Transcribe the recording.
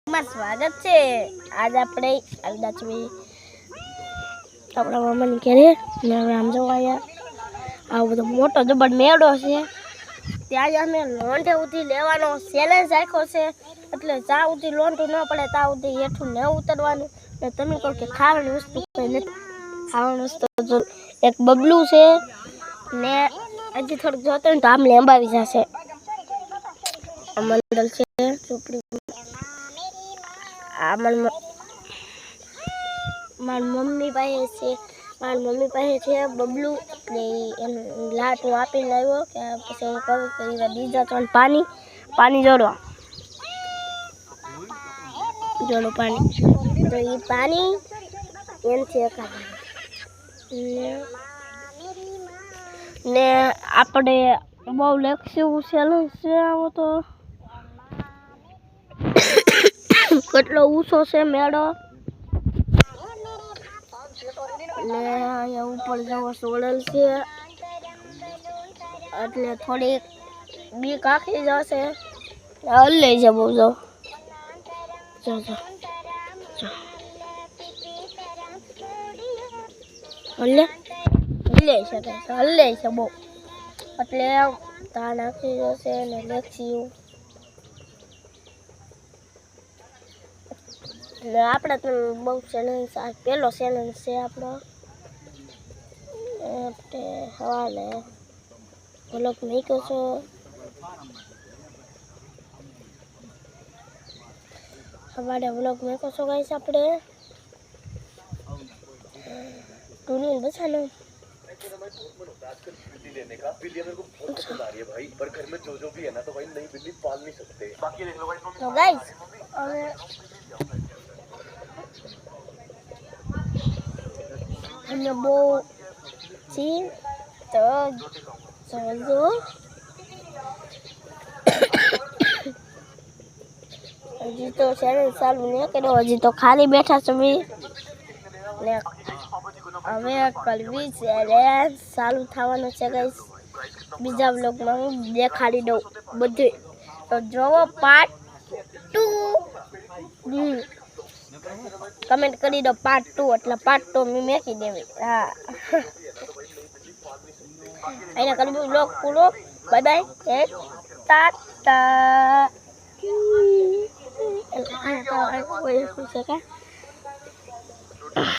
સ્વાગત છે આજ આપણે અલદાચવી આપણા મામાની ઘરે ને હવે આમ જોવા આવ્યા આ બધો મોટો જબર મેળો છે ત્યાં અમે લોંઢે ઉધી લેવાનો ચેલેન્જ રાખ્યો છે એટલે જ્યાં ઉધી લોંઢું ન પડે ત્યાં ઉધી હેઠું ન ઉતરવાનું ને તમે કહો કે ખાવાની વસ્તુ કંઈ નથી ખાવાની વસ્તુ જો એક બબલું છે ને હજી થોડુંક જોતો ને તો આમ લેંબાવી જશે આ મંડળ છે ચોપડી મારી મમ્મી પાસે છે બબલું એટલે એને લાટ હું આપીને આવ્યો કે પછી હું કહું કે બીજા તો પાણી જોડો પાણી તો એ પાણી એનથી ને આપણે બહુ લખ્યું ચેલેન્જ છે આવો તો કેટલો ઊંચો છે મેળો ને અહીંયા ઉપર જવો સોડલ છે એટલે થોડીક બીક આખી જશે લઈ જવો જો હલ્લે છે બહુ એટલે તા નાખી જશે ને લખ્યું આપણે તો બહુ ચેલેન્જ પહેલો ચેલેન્જ છે આપણો એટલે હવાલે વ્લોગ મૂક્યો છો હવાલે વ્લોગ મૂક્યો છો ગાઈસ આપણે ટૂની બચાનો लेने का बिल्ली मेरे को बहुत पसंद आ रही है भाई पर घर में जो भी है ना तो भाई नई बिल्ली पाल नहीं सकते बाकी देख लो भाई तो गाइस हमने वो ची तो चलो हजी तो चैनल चालू नहीं करो हजी तो खाली बैठा छबी ने હવે કલવી ચેલેન્જ ચાલુ થવાનો છે ગાઈસ બીજા વ્લોગમાં હું દેખાડી દઉં બધું તો જોવો પાર્ટ 2 કમેન્ટ કરી દો પાર્ટ 2 એટલે પાર્ટ 2 મેં મેકી દેવી હા અહીંયા કલવી વ્લોગ પૂરો બાય બાય ટાટા